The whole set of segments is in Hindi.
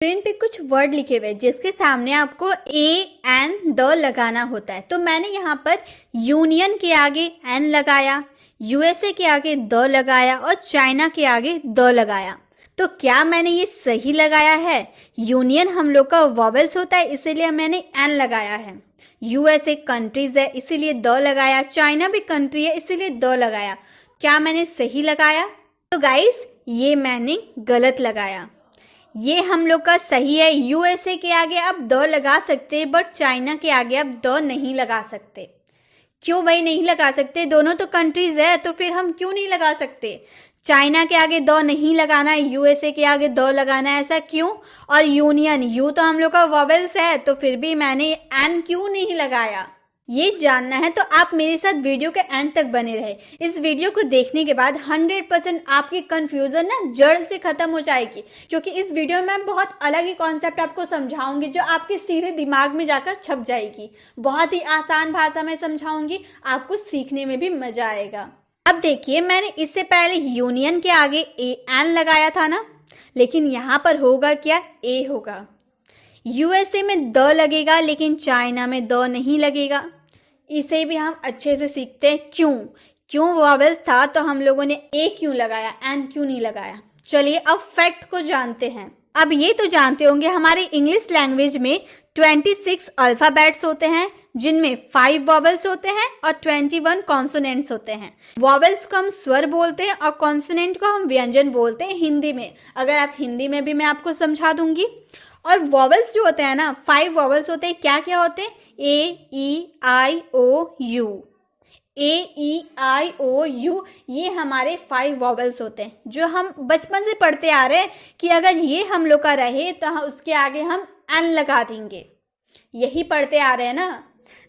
स्क्रीन पे कुछ वर्ड लिखे हुए जिसके सामने आपको ए एन द लगाना होता है। तो मैंने यहाँ पर यूनियन के आगे एन लगाया, यूएसए के आगे द लगाया और चाइना के आगे द लगाया। तो क्या मैंने ये सही लगाया है? यूनियन हम लोग का वॉवेल्स होता है इसीलिए मैंने एन लगाया है। यूएसए कंट्रीज है इसीलिए द लगाया। चाइना भी कंट्री है इसीलिए द लगाया। क्या मैंने सही लगाया? तो गाइस ये मैंने गलत लगाया। ये हम लोग का सही है। यूएसए के आगे आप द लगा सकते बट चाइना के आगे आप द नहीं लगा सकते। क्यों भाई नहीं लगा सकते? दोनों तो कंट्रीज है तो फिर हम क्यों नहीं लगा सकते? चाइना के आगे द नहीं लगाना है, यूएसए के आगे द लगाना है, ऐसा क्यों? और यूनियन, यू तो हम लोग का वॉवेल्स है तो फिर भी मैंने एन क्यों नहीं लगाया? ये जानना है तो आप मेरे साथ वीडियो के एंड तक बने रहे। इस वीडियो को देखने के बाद 100% आपकी कंफ्यूजन ना जड़ से खत्म हो जाएगी, क्योंकि इस वीडियो में मैं बहुत अलग ही कॉन्सेप्ट आपको समझाऊंगी जो आपके सीधे दिमाग में जाकर छप जाएगी। बहुत ही आसान भाषा में समझाऊंगी, आपको सीखने में भी मजा आएगा। अब देखिए, मैंने इससे पहले यूनियन के आगे ए एन लगाया था ना, लेकिन यहाँ पर होगा क्या? ए होगा। यूएसए में द लगेगा लेकिन चाइना में द नहीं लगेगा। इसे भी हम अच्छे से सीखते हैं। क्यों वॉवेल्स था तो हम लोगों ने ए क्यों लगाया, एन क्यों नहीं लगाया? चलिए अब फैक्ट को जानते हैं। अब ये तो जानते होंगे हमारे इंग्लिश लैंग्वेज में 26 अल्फाबेट्स होते हैं जिनमें 5 वॉवेल्स होते हैं और 21 कॉन्सोनेंट्स होते हैं। वॉवेल्स को हम स्वर बोलते हैं और कॉन्सोनेंट को हम व्यंजन बोलते हैं हिंदी में। अगर आप हिंदी में भी मैं आपको समझा दूंगी। और वॉवेल्स जो होते हैं ना, 5 वॉवेल्स होते हैं। क्या क्या होते हैं? ए ई आई ओ you. A E I O you, ये हमारे 5 वॉवेल्स होते हैं जो हम बचपन से पढ़ते आ रहे हैं कि अगर ये हम लोग का रहे तो उसके आगे हम एन लगा देंगे। यही पढ़ते आ रहे हैं ना।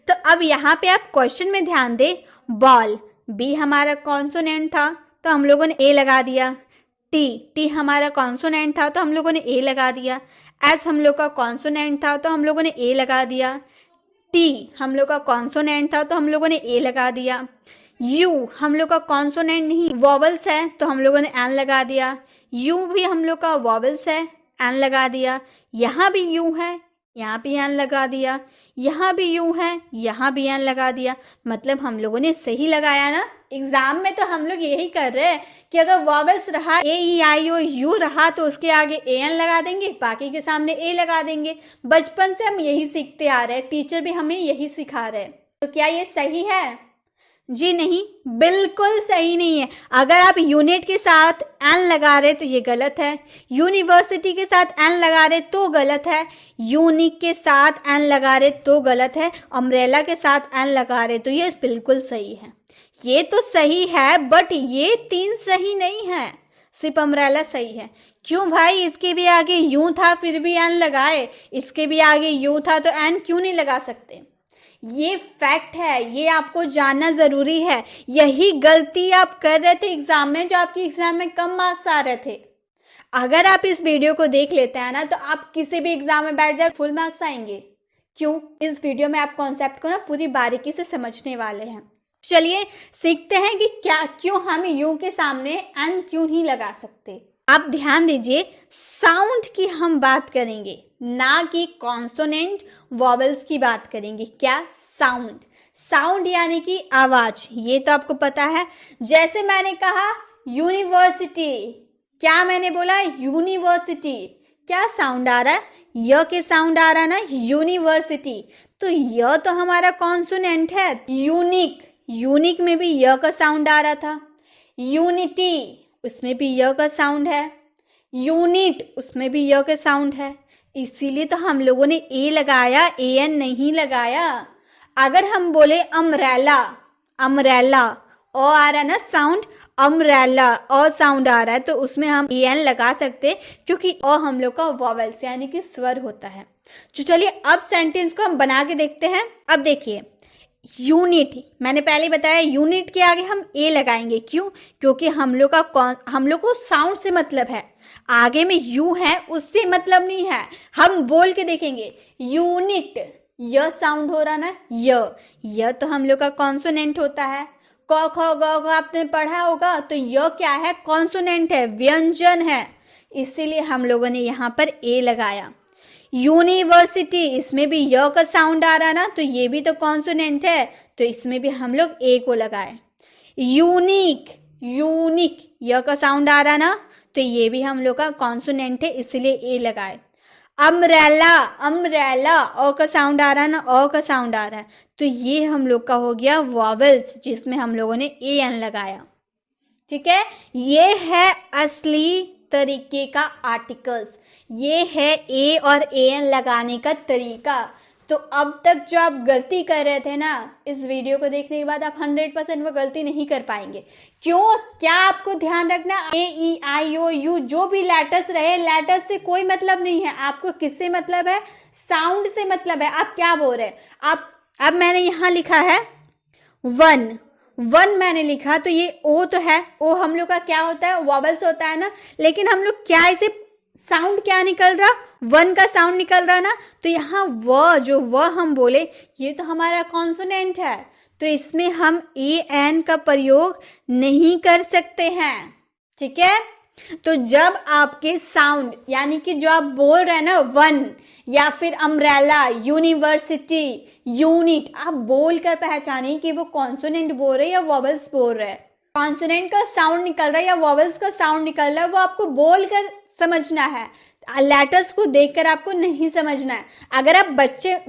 तो अब यहाँ पे आप क्वेश्चन में ध्यान दें। बॉल, बी हमारा कॉन्सोनेंट था तो हम लोगों ने ए लगा दिया। टी हमारा कॉन्सोनेंट था तो हम लोगों ने ए लगा दिया। एस हम लोग का कॉन्सोनेंट था तो हम लोगों ने ए लगा दिया। टी हम लोग का कॉन्सोनेंट था तो हम लोगों ने ए लगा दिया। यू हम लोग का कॉन्सोनेंट नहीं वॉवेल्स है तो हम लोगों ने एन लगा दिया। यू भी हम लोग का वॉवेल्स है, एन लगा दिया। यहाँ भी यू है, यहाँ भी एन लगा दिया। यहाँ भी यू है, यहाँ भी एन लगा दिया। मतलब हम लोगों ने सही लगाया ना। एग्जाम में तो हम लोग यही कर रहे हैं कि अगर वॉवेल्स रहा, ए ई आई ओ यू रहा तो उसके आगे ए एन लगा देंगे, बाकी के सामने ए लगा देंगे। बचपन से हम यही सीखते आ रहे हैं, टीचर भी हमें यही सिखा रहे हैं। तो क्या ये सही है? जी नहीं, बिल्कुल सही नहीं है। अगर आप यूनिट के साथ एन लगा रहे तो ये गलत है। यूनिवर्सिटी के साथ एन लगा रहे तो गलत है। यूनिक के साथ एन लगा रहे तो गलत है। अम्ब्रेला के साथ एन लगा रहे तो ये बिल्कुल सही है। ये तो सही है बट ये 3 सही नहीं है, सिर्फ अम्ब्रेला सही है। क्यों भाई? इसके भी आगे यू था फिर भी एन लगाए, इसके भी आगे यू था तो एन क्यों नहीं लगा सकते? ये फैक्ट है, ये आपको जानना जरूरी है। यही गलती आप कर रहे थे एग्जाम में, जो आपकी एग्जाम में कम मार्क्स आ रहे थे। अगर आप इस वीडियो को देख लेते हैं ना तो आप किसी भी एग्जाम में बैठ जाए फुल मार्क्स आएंगे। क्यों? इस वीडियो में आप कॉन्सेप्ट को ना पूरी बारीकी से समझने वाले हैं। चलिए सीखते हैं कि क्यों हम यू के सामने एन क्यों ही लगा सकते। आप ध्यान दीजिए, साउंड की हम बात करेंगे, ना कि कॉन्सोनेंट वॉवेल्स की बात करेंगे। क्या? साउंड यानी कि आवाज। ये तो आपको पता है। जैसे मैंने कहा यूनिवर्सिटी, क्या मैंने बोला? यूनिवर्सिटी। क्या साउंड आ रहा है? य के साउंड आ रहा है ना, यूनिवर्सिटी। तो य तो हमारा कॉन्सोनेंट है। यूनिक में भी य का साउंड आ रहा था। यूनिटी, उसमें भी य का साउंड है। यूनिट, उसमें भी य का साउंड है। इसीलिए तो हम लोगों ने ए लगाया, ए एन नहीं लगाया। अगर हम बोले अम्ब्रेला, ओ आ रहा है ना साउंड, अम्ब्रेला ओ साउंड आ रहा है तो उसमें हम ए एन लगा सकते क्योंकि ओ हम लोग का वॉवेल्स यानी कि स्वर होता है। तो चलिए अब सेंटेंस को हम बना के देखते हैं। अब देखिए, यूनिट, मैंने पहले बताया यूनिट के आगे हम ए लगाएंगे। क्यों? क्योंकि हम लोग को साउंड से मतलब है। आगे में यू है उससे मतलब नहीं है। हम बोल के देखेंगे यूनिट, य साउंड हो रहा ना, य तो हम लोग का कॉन्सोनेंट होता है। क ख ग घ आपने पढ़ा होगा तो य क्या है? कॉन्सोनेंट है, व्यंजन है। इसीलिए हम लोगों ने यहाँ पर ए लगाया। यूनिवर्सिटी, इसमें भी य का साउंड आ रहा ना, तो ये भी तो कॉन्सोनेंट है, तो इसमें भी हम लोग ए को लगाए। यूनिक, यूनिक य का साउंड आ रहा ना, तो ये भी हम लोग का कॉन्सोनेंट है, इसलिए ए लगाए। अम्ब्रेला, अम्ब्रेला ओ का साउंड आ रहा है ना, ओ का साउंड आ रहा है, तो ये हम लोग का हो गया वॉवेल्स, जिसमें हम लोगों ने ए एन लगाया। ठीक है, ये है असली तरीके का आर्टिकल्स, ये है ए और ए एन लगाने का तरीका। तो अब तक जो आप गलती कर रहे थे ना, इस वीडियो को देखने के बाद आप 100% वो गलती नहीं कर पाएंगे। क्यों? क्या आपको ध्यान रखना, ए ई आई ओ यू जो भी लेटर्स रहे, लेटर्स से कोई मतलब नहीं है। आपको किससे मतलब है? साउंड से मतलब है। आप क्या बोल रहे हैं? आप, अब मैंने यहाँ लिखा है वन, वन मैंने लिखा, तो ये ओ तो है, ओ हम लोग का क्या होता है? वॉवल्स होता है ना, लेकिन हम लोग क्या इसे साउंड क्या निकल रहा? वन का साउंड निकल रहा ना, तो यहाँ व, जो व हम बोले, ये तो हमारा कॉन्सोनेंट है, तो इसमें हम ए एन का प्रयोग नहीं कर सकते हैं। ठीक है, तो जब आपके साउंड, यानी कि जो आप बोल रहे हैं ना वन या फिर अम्ब्रेला, यूनिवर्सिटी, यूनिट, आप बोल कर पहचाने कि वो कॉन्सोनेंट बोल रहे हैं या वॉवल्स बोल रहे हैं। कॉन्सोनेंट का साउंड निकल रहा है या वॉवल्स का साउंड निकल रहा है, वो आपको बोल कर समझना है, लेटर्स को देखकर आपको नहीं समझना है। अगर आप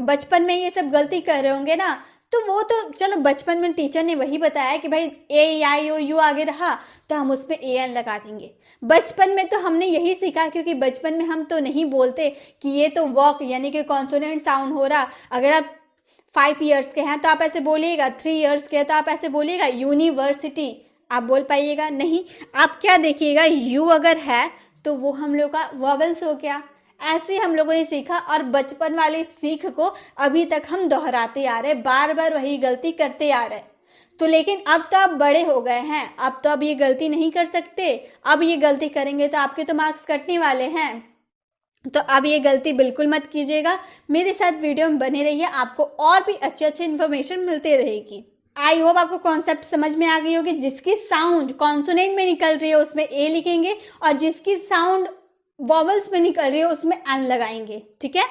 बचपन में ये सब गलती कर रहे होंगे ना, तो वो तो चलो बचपन में टीचर ने वही बताया कि भाई ए आई ओ यू आगे रहा तो हम उसमें ए एन लगा देंगे। बचपन में तो हमने यही सीखा, क्योंकि बचपन में हम तो नहीं बोलते कि ये तो वॉक यानी कि कॉन्सोनेंट साउंड हो रहा। अगर आप 5 ईयर्स के हैं तो आप ऐसे बोलिएगा, 3 ईयर्स के हैं तो आप ऐसे बोलिएगा। यूनिवर्सिटी आप बोल पाइएगा नहीं। आप क्या देखिएगा, यू अगर है तो वो हम लोग का वॉवल्स हो गया। ऐसे हम लोगों ने सीखा, और बचपन वाली सीख को अभी तक हम दोहराते आ रहे, बार बार वही गलती करते आ रहे। तो लेकिन अब तो आप बड़े हो गए हैं, अब तो अब ये गलती नहीं कर सकते। अब ये गलती करेंगे तो आपके तो मार्क्स कटने वाले हैं, तो अब ये गलती बिल्कुल मत कीजिएगा। मेरे साथ वीडियो में बने रहिए, आपको और भी अच्छे अच्छे इन्फॉर्मेशन मिलते रहेगी। आई होप आपको कॉन्सेप्ट समझ में आ गई होगी। जिसकी साउंड कॉन्सोनेंट में निकल रही है उसमें ए लिखेंगे, और जिसकी साउंड वॉवल्स में निकल रही है उसमें एन लगाएंगे। ठीक है,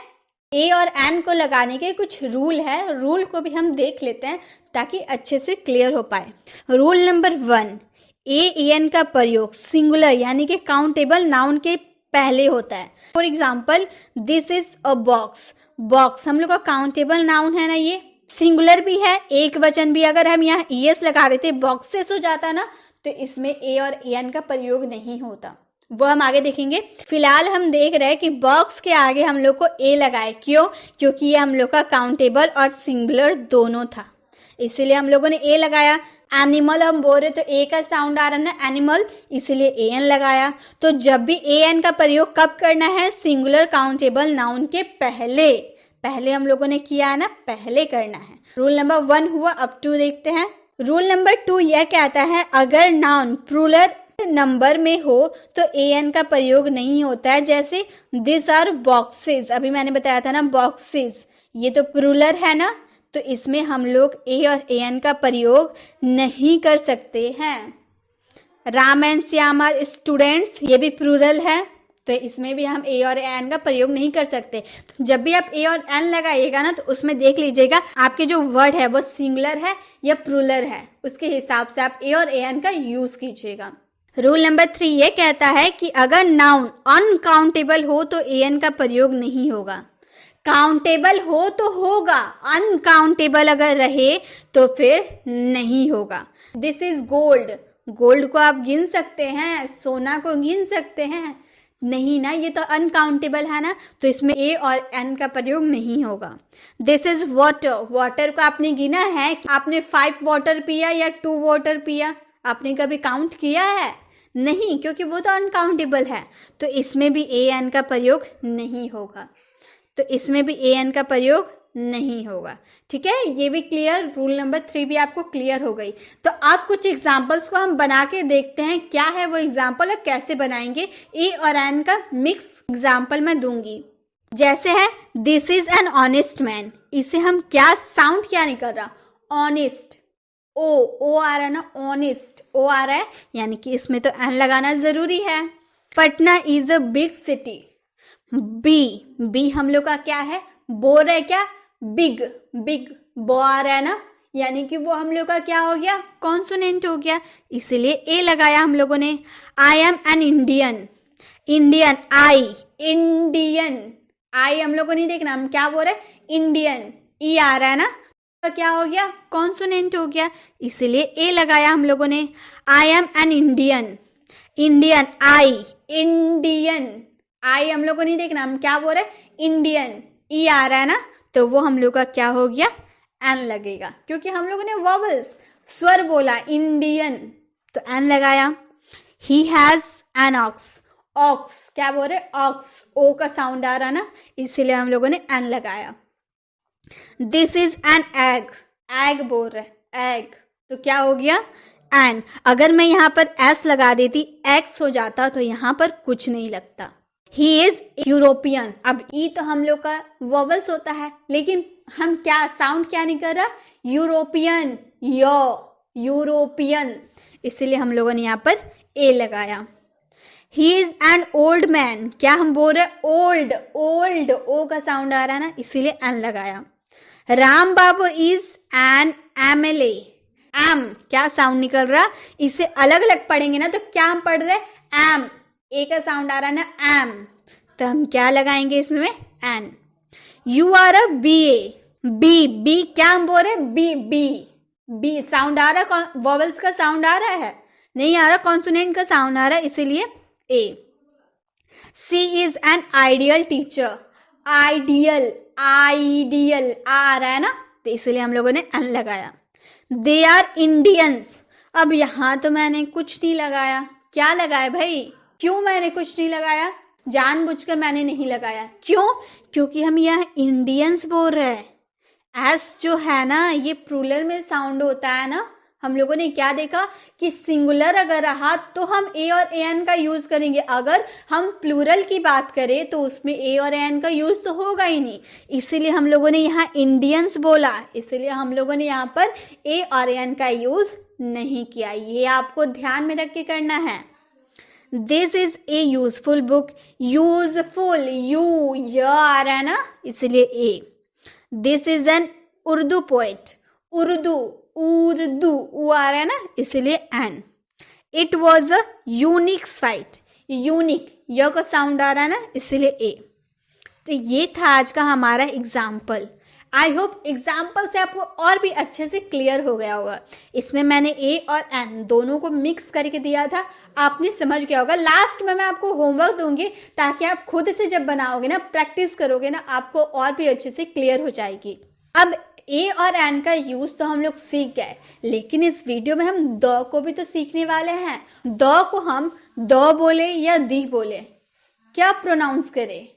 ए और एन को लगाने के कुछ रूल है, रूल को भी हम देख लेते हैं ताकि अच्छे से क्लियर हो पाए। रूल नंबर 1, ए एन का प्रयोग सिंगुलर यानी कि काउंटेबल नाउन के पहले होता है। For example, this is a box, box हम लोग का काउंटेबल नाउन है ना, ये सिंगुलर भी है, एक वचन भी। अगर हम यहाँ ईएस लगा देते, बॉक्सेस हो जाता ना, तो इसमें ए और एन का प्रयोग नहीं होता, वो हम आगे देखेंगे। फिलहाल हम देख रहे हैं कि बॉक्स के आगे हम लोग को ए लगाए, क्यों? क्योंकि ये हम लोग का काउंटेबल और सिंगुलर दोनों था, इसीलिए हम लोगों ने ए लगाया। एनिमल हम बोल रहे तो ए का साउंड आ रहा है ना, एनिमल, इसीलिए ए एन लगाया। तो जब भी ए एन का प्रयोग कब करना है? सिंगुलर काउंटेबल नाउन के पहले, पहले हम लोगों ने किया है ना, पहले करना है। रूल नंबर 1 हुआ। अब 2 देखते हैं। रूल नंबर 2 यह कहता है, अगर नाउन प्लूरल नंबर में हो तो ए एन का प्रयोग नहीं होता है। जैसे दिस आर बॉक्सेस, अभी मैंने बताया था ना बॉक्सेस, ये तो प्लूरल है ना, तो इसमें हम लोग ए और ए एन का प्रयोग नहीं कर सकते हैं। Ram and Shyam are students, ये भी प्लूरल है, तो इसमें भी हम ए और एन का प्रयोग नहीं कर सकते। तो जब भी आप ए और एन लगाइएगा ना, तो उसमें देख लीजिएगा आपके जो वर्ड है वो सिंगुलर है या प्लूरल है, उसके हिसाब से आप ए और एन का यूज कीजिएगा। रूल नंबर 3 ये कहता है कि अगर नाउन अनकाउंटेबल हो तो ए एन का प्रयोग नहीं होगा। काउंटेबल हो तो होगा, अनकाउंटेबल अगर रहे तो फिर नहीं होगा। दिस इज गोल्ड, गोल्ड को आप गिन सकते हैं, सोना को गिन सकते हैं, नहीं ना, ये तो अनकाउंटेबल है ना, तो इसमें ए और एन का प्रयोग नहीं होगा। दिस इज वाटर, वाटर को आपने गिना है? आपने 5 वाटर पिया या 2 वाटर पिया? आपने कभी काउंट किया है? नहीं, क्योंकि वो तो अनकाउंटेबल है, तो इसमें भी ए एन का प्रयोग नहीं होगा, तो इसमें भी ए एन का प्रयोग नहीं होगा। ठीक है, ये भी क्लियर। रूल नंबर 3 भी आपको क्लियर हो गई। तो आप कुछ एग्जाम्पल्स को हम बना के देखते हैं, क्या है वो एग्जाम्पल और कैसे बनाएंगे। ए और एन का मिक्स एग्जाम्पल मैं दूंगी। जैसे है this is an honest man, इसे हम क्या साउंड क्या निकल रहा? ऑनेस्ट, ओ आ रहा है ना, ऑनेस्ट ओ आ रहा है, यानी कि इसमें तो एन लगाना जरूरी है। Patna is a big city. बी हम लोग का क्या है, बोर है क्या, बिग, बिग बो आ रहा है ना, यानी कि वो हम लोग का क्या हो गया, कॉन्सोनेंट हो गया, इसीलिए ए लगाया हम लोगों ने। I am an Indian, Indian I, Indian I हम लोग को नहीं देखना, हम क्या बोल रहे हैं, इंडियन, ई आ रहा है ना, तो क्या हो गया, कॉन्सोनेंट हो गया, इसीलिए ए लगाया हम लोगों ने। I am an Indian, Indian I, Indian I हम लोग को नहीं देखना, हम क्या बोल रहे हैं, इंडियन, ई आ रहा है ना, तो वो हम लोग का क्या हो गया, एन लगेगा, क्योंकि हम लोगों ने वॉवल्स स्वर बोला, इंडियन, तो एन लगाया। He has an ox, ox क्या बोल रहे, ऑक्स, ओ का साउंड आ रहा ना, इसीलिए हम लोगों ने एन लगाया। This is an egg, egg बोल रहे, एग, तो क्या हो गया, एन। अगर मैं यहाँ पर एस लगा देती, एक्स हो जाता, तो यहाँ पर कुछ नहीं लगता। ही इज यूरोपियन, अब ई तो हम लोग का वॉवल्स होता है, लेकिन हम क्या साउंड क्या नहीं कर रहा, यूरोपियन, यो, यूरोपियन, इसीलिए हम लोगों ने यहाँ पर ए लगाया। He is an old man, क्या हम बोल रहे, ओल्ड, ओल्ड, ओ का साउंड आ रहा है ना, इसीलिए एन लगाया। राम बाबू इज एन एमएलए, एम क्या साउंड निकल रहा, इससे अलग अलग पढ़ेंगे ना, तो क्या हम पढ़ रहे, एम, ए का साउंड आ रहा है ना, एम, तो हम क्या लगाएंगे इसमें, an. You are a B A, B, B क्या हम बोल रहे, बी, बी, बी साउंड आ रहा, वॉवल्स का साउंड आ रहा है, नहीं आ रहा, कॉन्सोनेंट का साउंड आ रहा है, इसीलिए a. She is an ideal teacher, ideal, ideal आ रहा है ना, तो इसलिए हम लोगों ने एन लगाया। दे आर इंडियंस, अब यहां तो मैंने कुछ नहीं लगाया, क्या लगाया भाई, क्यों मैंने कुछ नहीं लगाया, जानबूझकर मैंने नहीं लगाया, क्यों, क्योंकि हम यहाँ इंडियंस बोल रहे हैं। एस जो है ना, ये प्लूरल में साउंड होता है ना, हम लोगों ने क्या देखा कि सिंगुलर अगर रहा तो हम ए और एन का यूज करेंगे, अगर हम प्लूरल की बात करें तो उसमें ए और एन का यूज तो होगा ही नहीं, इसीलिए हम लोगों ने यहाँ इंडियंस बोला, इसलिए हम लोगों ने यहाँ पर ए और एन का यूज नहीं किया, ये आपको ध्यान में रख के करना है। This is a useful book, useful, U य आ रहा है ना, इसलिए a. This is an Urdu poet, Urdu, Urdu ऊ आ रहा है ना, इसलिए an. It was a unique sight, unique य का साउंड आ रहा है ना, इसलिए ए। तो ये था आज का हमारा एग्जाम्पल। आई होप एग्जाम्पल से आपको और भी अच्छे से क्लियर हो गया होगा। इसमें मैंने ए और एन दोनों को मिक्स करके दिया था, आपने समझ गया होगा। लास्ट में मैं आपको होमवर्क दूंगी ताकि आप खुद से जब बनाओगे ना, प्रैक्टिस करोगे ना, आपको और भी अच्छे से क्लियर हो जाएगी। अब ए और एन का यूज तो हम लोग सीख गए, लेकिन इस वीडियो में हम द को भी तो सीखने वाले हैं। द को हम द बोले या दी बोले, क्या प्रोनाउंस करें,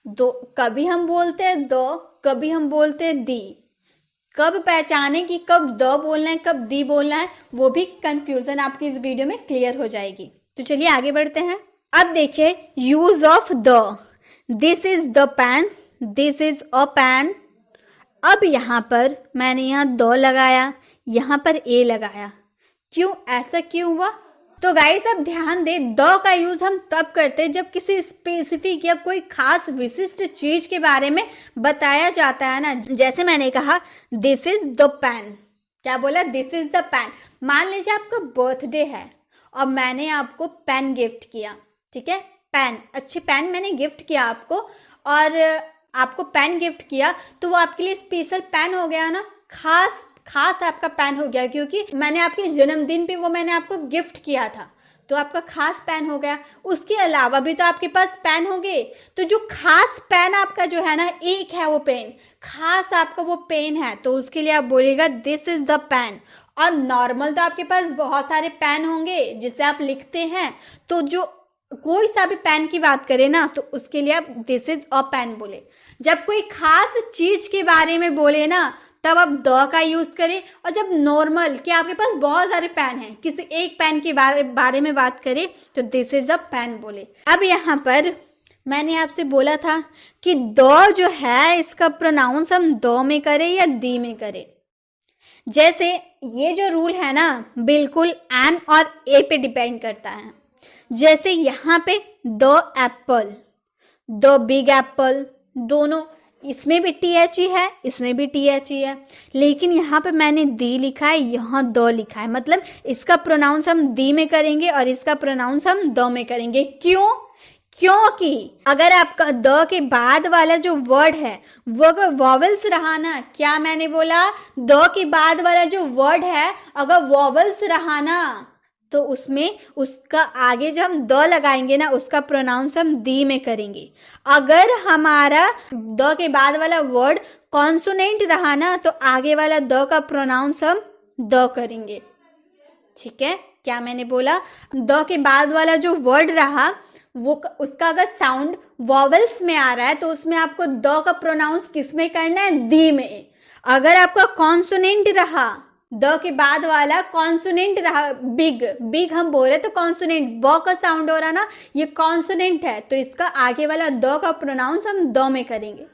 दो कभी हम बोलते हैं द, कभी हम बोलते हैं दी। कब पहचाने कि कब द बोलना है कब दी बोलना है, वो भी कंफ्यूजन आपकी इस वीडियो में क्लियर हो जाएगी। तो चलिए आगे बढ़ते हैं। अब देखिए use of the. This is the pen, this is a pen. अब यहाँ पर मैंने यहाँ द लगाया, यहाँ पर ए लगाया, क्यों, ऐसा क्यों हुआ? तो गाइस अब ध्यान दे, द का यूज हम तब करते हैं जब किसी स्पेसिफिक या कोई खास विशिष्ट चीज के बारे में बताया जाता है ना। जैसे मैंने कहा दिस इज द पेन, क्या बोला, दिस इज द पेन। मान लीजिए आपका बर्थडे है और मैंने आपको पेन गिफ्ट किया, ठीक है, पेन, अच्छे पेन मैंने गिफ्ट किया आपको, और आपको पेन गिफ्ट किया तो वो आपके लिए स्पेशल पेन हो गया ना, खास आपका पेन हो गया, क्योंकि मैंने आपके जन्मदिन पे वो मैंने आपको गिफ्ट किया था, तो आपका खास पेन हो गया। उसके अलावा भी तो आपके पास पेन होंगे, तो जो खास पेन आपका जो है ना, एक है वो पेन, खास आपका वो पेन है, तो उसके लिए आप बोलिएगा दिस इज द पेन। और नॉर्मल तो आपके पास बहुत सारे पेन होंगे जिससे आप लिखते हैं, तो जो कोई सा भी पेन की बात करें ना, तो उसके लिए आप दिस इज अ पेन बोले। जब कोई खास चीज के बारे में बोले ना, तब आप द का यूज करें। और जब नॉर्मल कि आपके पास बहुत सारे पेन हैं, किसी एक पेन के बारे में बात करें, तो दिस इज अ पेन बोले। अब यहाँ पर मैंने आपसे बोला था कि द जो है इसका प्रोनाउंस हम द में करें या दी में करें। जैसे ये जो रूल है ना, बिल्कुल एन और ए पे डिपेंड करता है। जैसे यहाँ पे the Apple, the big Apple, दोनों इसमें भी THE है, इसमें भी THE है, लेकिन यहाँ पे मैंने दी लिखा है, यहाँ द लिखा है, मतलब इसका प्रोनाउंस हम दी में करेंगे और इसका प्रोनाउंस हम द में करेंगे। क्यों? क्योंकि अगर आपका द के बाद वाला जो वर्ड है वो अगर वॉवल्स रहा ना, क्या मैंने बोला, द के बाद वाला जो वर्ड है अगर वॉवल्स रहा ना, तो उसमें उसका आगे जो हम द लगाएंगे ना उसका प्रोनाउंस हम दी में करेंगे। अगर हमारा द के बाद वाला वर्ड कॉन्सोनेंट रहा ना तो आगे वाला द का प्रोनाउंस हम द करेंगे। ठीक है, क्या मैंने बोला, द के बाद वाला जो वर्ड रहा वो उसका अगर साउंड वॉवल्स में आ रहा है तो उसमें आपको द का प्रोनाउंस किस में करना है, दी में। अगर आपका कॉन्सोनेंट रहा, द के बाद वाला कॉन्सोनेंट रहा, बिग, बिग हम बोल रहे तो कॉन्सोनेंट, ब का साउंड हो रहा ना, ये कॉन्सोनेंट है तो इसका आगे वाला द का प्रोनाउंस हम द में करेंगे।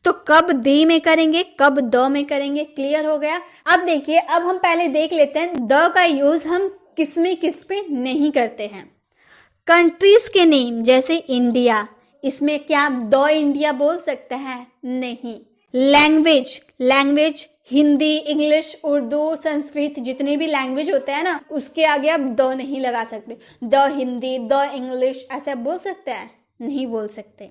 तो कब दी में करेंगे, कब द में करेंगे, क्लियर हो गया। अब देखिए, अब हम पहले देख लेते हैं द का यूज हम किस में किस पे नहीं करते हैं। कंट्रीज के नेम जैसे इंडिया, इसमें क्या आप द इंडिया बोल सकते हैं? नहीं। Language, language Hindi, English, Urdu, Sanskrit, जितने भी लैंग्वेज होते हैं ना उसके आगे आप द नहीं लगा सकते। द हिंदी, द इंग्लिश ऐसे आप बोल सकते हैं? नहीं बोल सकते।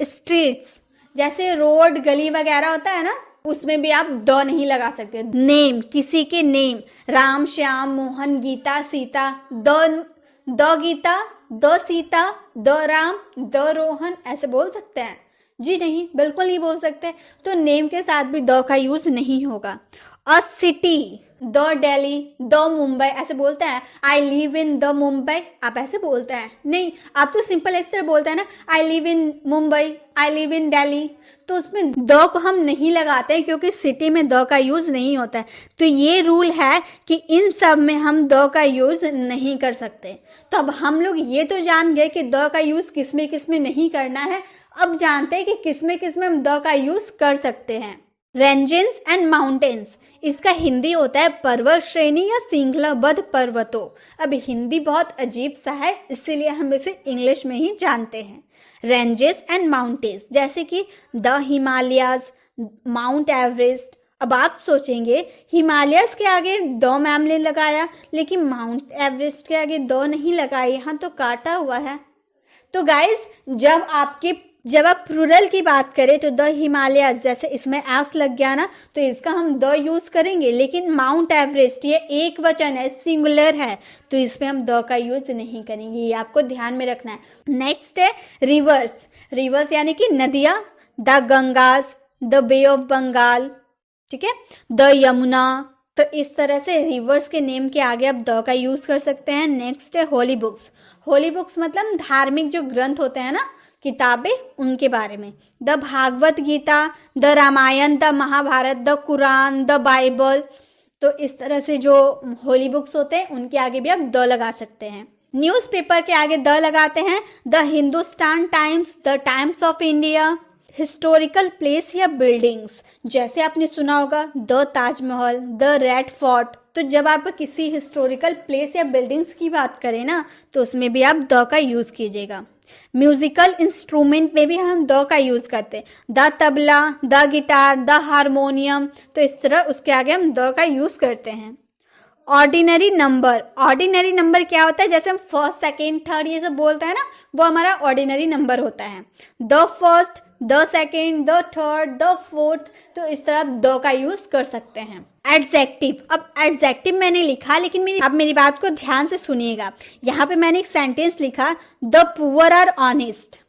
स्ट्रीट्स जैसे रोड, गली वगैरह होता है ना उसमें भी आप द नहीं लगा सकते। नेम, किसी के name, Ram, Shyam, Mohan, Geeta, Sita, the Geeta, the Sita, the Ram, the Rohan ऐसे बोल सकते हैं? जी नहीं, बिल्कुल नहीं बोल सकते। तो नेम के साथ भी द का यूज नहीं होगा। अ city, the Delhi, the Mumbai ऐसे बोलते हैं? I live in the Mumbai, आप ऐसे बोलते हैं? नहीं, आप तो सिंपल इस तरह बोलते हैं ना, I live in Mumbai, I live in Delhi, तो उसमें द को हम नहीं लगाते हैं क्योंकि सिटी में द का यूज नहीं होता है। तो ये रूल है कि इन सब में हम द का यूज नहीं कर सकते। तो अब हम लोग ये तो जान गए कि द का यूज किस में नहीं करना है। अब जानते हैं कि किस में हम द का यूज कर सकते हैं। रेंजेस एंड माउंटेन्स, इसका हिंदी होता है पर्वत श्रेणी या श्रृंखलाबद्ध पर्वतों। अब हिंदी बहुत अजीब सा है इसीलिए हम इसे इंग्लिश में ही जानते हैं। रेंजेस एंड माउंटेन्स जैसे कि द हिमालयाज, माउंट एवरेस्ट। अब आप सोचेंगे हिमालयस के आगे द मैम ने लगाया लेकिन माउंट एवरेस्ट के आगे द नहीं लगाया, यहाँ तो काटा हुआ है। तो गाइस जब आप प्लूरल की बात करें तो द हिमालयाज, जैसे इसमें एस लग गया ना तो इसका हम द यूज करेंगे, लेकिन माउंट एवरेस्ट ये एक वचन है, सिंगुलर है, तो इसमें हम द का यूज नहीं करेंगे। ये आपको ध्यान में रखना है। नेक्स्ट है रिवर्स, रिवर्स यानी कि नदियां, the Gangas, the bay of Bengal, ठीक है, द यमुना। तो इस तरह से रिवर्स के नेम के आगे आप द का यूज कर सकते हैं। नेक्स्ट है होली बुक्स, होली बुक्स मतलब धार्मिक जो ग्रंथ होते हैं ना, किताबें, उनके बारे में। The Bhagavad Gita, the Ramayana, the Mahabharata, the Quran, the Bible. तो इस तरह से जो होली बुक्स होते हैं उनके आगे भी आप द लगा सकते हैं। न्यूज़पेपर के आगे द लगाते हैं, the Hindustan times, the times of India. Historical place या बिल्डिंग्स, जैसे आपने सुना होगा the Taj Mahal, the red fort. तो जब आप किसी हिस्टोरिकल प्लेस या बिल्डिंग्स की बात करें ना तो उसमें भी आप द का यूज कीजिएगा। म्यूजिकल इंस्ट्रूमेंट में भी हम द का यूज करते हैं, the tabla, the guitar, the harmonium. तो इस तरह उसके आगे हम द का यूज करते हैं। ऑर्डिनरी नंबर, ऑर्डिनरी नंबर क्या होता है? जैसे हम फर्स्ट, सेकेंड, थर्ड ये सब बोलते हैं ना, वो हमारा ऑर्डिनरी नंबर होता है। The first, the second, the third, the fourth. तो इस तरह आप द का यूज कर सकते हैं। एडजेक्टिव, अब एडजेक्टिव मैंने लिखा लेकिन आप मेरी बात को ध्यान से सुनिएगा। यहाँ पे मैंने एक सेंटेंस लिखा, द पुअर आर ऑनेस्ट।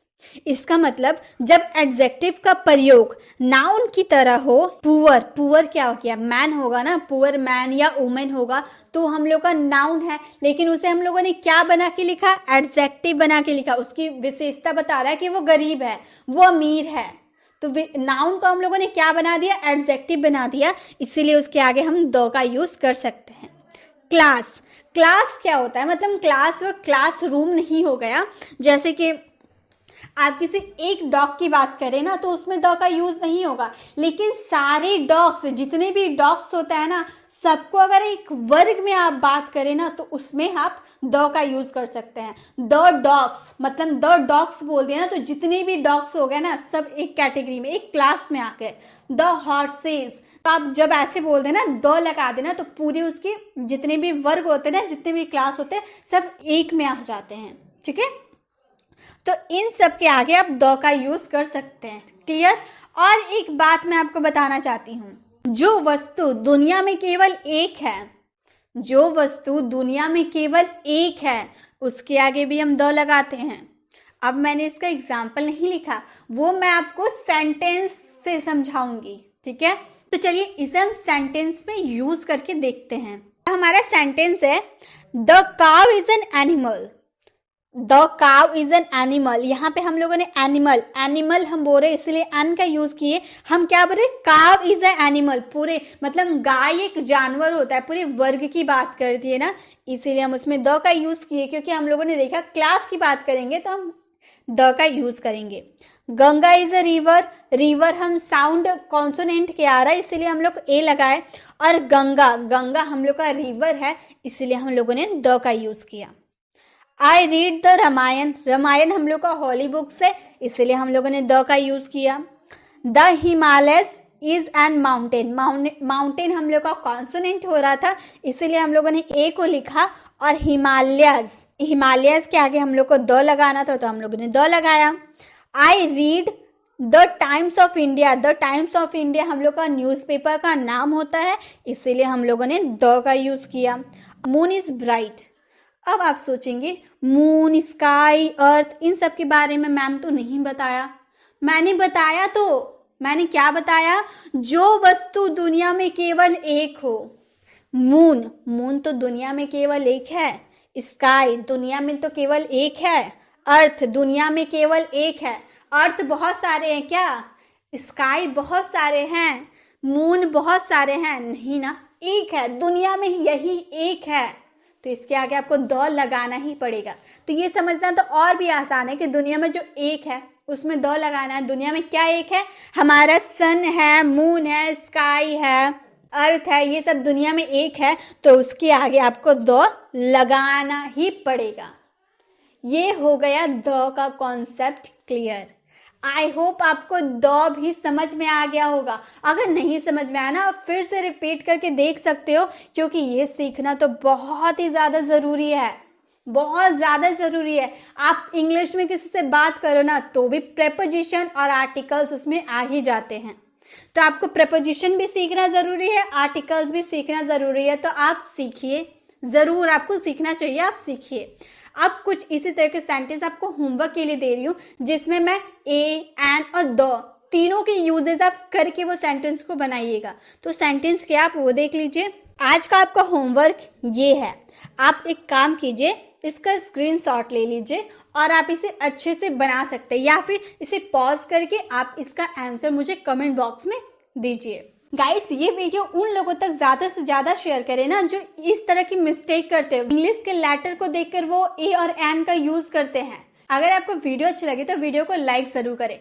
इसका मतलब जब एडजेक्टिव का प्रयोग नाउन की तरह हो, पुअर, पुअर क्या हो गया? मैन होगा ना, पुअर मैन या वुमेन होगा तो हम लोग का नाउन है, लेकिन उसे हम लोगों ने क्या बना के लिखा? एडजेक्टिव बना के लिखा। उसकी विशेषता बता रहा है कि वो गरीब है, वो अमीर है। तो नाउन को हम लोगों ने क्या बना दिया? एडजेक्टिव बना दिया, इसीलिए उसके आगे हम द का यूज कर सकते हैं। क्लास, क्लास क्या होता है? मतलब क्लास वो क्लास रूम नहीं हो गया। जैसे कि आप किसी एक डॉग की बात करें ना तो उसमें द का यूज नहीं होगा, लेकिन सारे डॉग्स, जितने भी डॉग्स होता है ना, सबको अगर एक वर्ग में आप बात करें ना तो उसमें आप द का यूज कर सकते हैं। द डॉग्स मतलब द डॉग्स बोल दिया ना तो जितने भी डॉग्स हो गए ना सब एक कैटेगरी में, एक क्लास में आ गए। द हॉर्सेस, तो आप जब ऐसे बोल देना द लगा देना तो पूरे उसके जितने भी वर्ग होते हैं ना, जितने भी क्लास होते हैं सब एक में आ जाते हैं। ठीक है, तो इन सब के आगे आप द का यूज कर सकते हैं। क्लियर। और एक बात मैं आपको बताना चाहती हूँ, जो वस्तु दुनिया में केवल एक है, जो वस्तु दुनिया में केवल एक है, उसके आगे भी हम द लगाते हैं। अब मैंने इसका एग्जाम्पल नहीं लिखा, वो मैं आपको सेंटेंस से समझाऊंगी। ठीक है, तो चलिए इसे हम सेंटेंस में यूज करके देखते हैं। हमारा सेंटेंस है the cow is an animal. The cow is an animal, यहाँ पे हम लोगों ने एनिमल हम बोल रहे इसलिए एन का यूज किए। हम क्या बोल रहे, काउ इज ए एनिमल, पूरे मतलब गाय एक जानवर होता है, पूरे वर्ग की बात करती है ना, इसीलिए हम उसमें द का यूज किए। क्योंकि हम लोगों ने देखा क्लास की बात करेंगे तो हम द का यूज करेंगे। Ganga is a river, river हम साउंड कॉन्सोनेंट के आ रहा है इसीलिए हम लोग ए लगाए। और गंगा हम लोग का रिवर है इसलिए हम लोगों ने द का यूज किया। आई रीड द रामायण हम लोग का हॉली बुक्स है इसलिए हम लोगों ने द का यूज किया। The Himalayas is an mountain हम लोग का कॉन्सोनेंट हो रहा था इसीलिए हम लोगों ने ए को लिखा। और हिमालयस के आगे हम लोग को द लगाना था तो हम लोगों ने द लगाया। I read the times of India, the times of India हम लोग का न्यूज़पेपर का नाम होता है इसीलिए हम लोगों ने द का यूज किया। मून इज ब्राइट, अब आप सोचेंगे मून, स्काई, अर्थ, इन सब के बारे में मैम तो नहीं बताया। मैंने बताया, तो मैंने क्या बताया, जो वस्तु दुनिया में केवल एक हो। मून तो दुनिया में केवल एक है। स्काई दुनिया में तो केवल एक है। अर्थ दुनिया में केवल एक है। अर्थ बहुत सारे हैं क्या? स्काई बहुत सारे हैं। मून बहुत सारे हैं? नहीं ना, एक है, दुनिया में यही एक है, तो इसके आगे आपको द लगाना ही पड़ेगा। तो ये समझना तो और भी आसान है कि दुनिया में जो एक है उसमें द लगाना है। दुनिया में क्या एक है? हमारा सन है, मून है, स्काई है, अर्थ है, ये सब दुनिया में एक है, तो उसके आगे आपको द लगाना ही पड़ेगा। ये हो गया द का कॉन्सेप्ट क्लियर। आई होप आपको द भी समझ में आ गया होगा। अगर नहीं समझ में आया ना, फिर से रिपीट करके देख सकते हो, क्योंकि ये सीखना तो बहुत ही ज़्यादा ज़रूरी है, बहुत ज़्यादा ज़रूरी है। आप इंग्लिश में किसी से बात करो ना तो भी प्रेपोजिशन और आर्टिकल्स उसमें आ ही जाते हैं, तो आपको प्रेपोजिशन भी सीखना ज़रूरी है, आर्टिकल्स भी सीखना ज़रूरी है। तो आप सीखिए, ज़रूर आपको सीखना चाहिए, आप सीखिए। अब कुछ इसी तरह के सेंटेंस आपको होमवर्क के लिए दे रही हूँ, जिसमें मैं ए, एन और द तीनों के यूजेस आप करके वो सेंटेंस को बनाइएगा। तो सेंटेंस क्या आप वो देख लीजिए। आज का आपका होमवर्क ये है, आप एक काम कीजिए, इसका स्क्रीनशॉट ले लीजिए और आप इसे अच्छे से बना सकते हैं, या फिर इसे पॉज करके आप इसका आंसर मुझे कमेंट बॉक्स में दीजिए। गाइस, ये वीडियो उन लोगों तक ज़्यादा से ज़्यादा शेयर करें ना जो इस तरह की मिस्टेक करते हैं, इंग्लिश के लेटर को देखकर वो ए और एन का यूज़ करते हैं। अगर आपको वीडियो अच्छी लगी तो वीडियो को लाइक ज़रूर करें।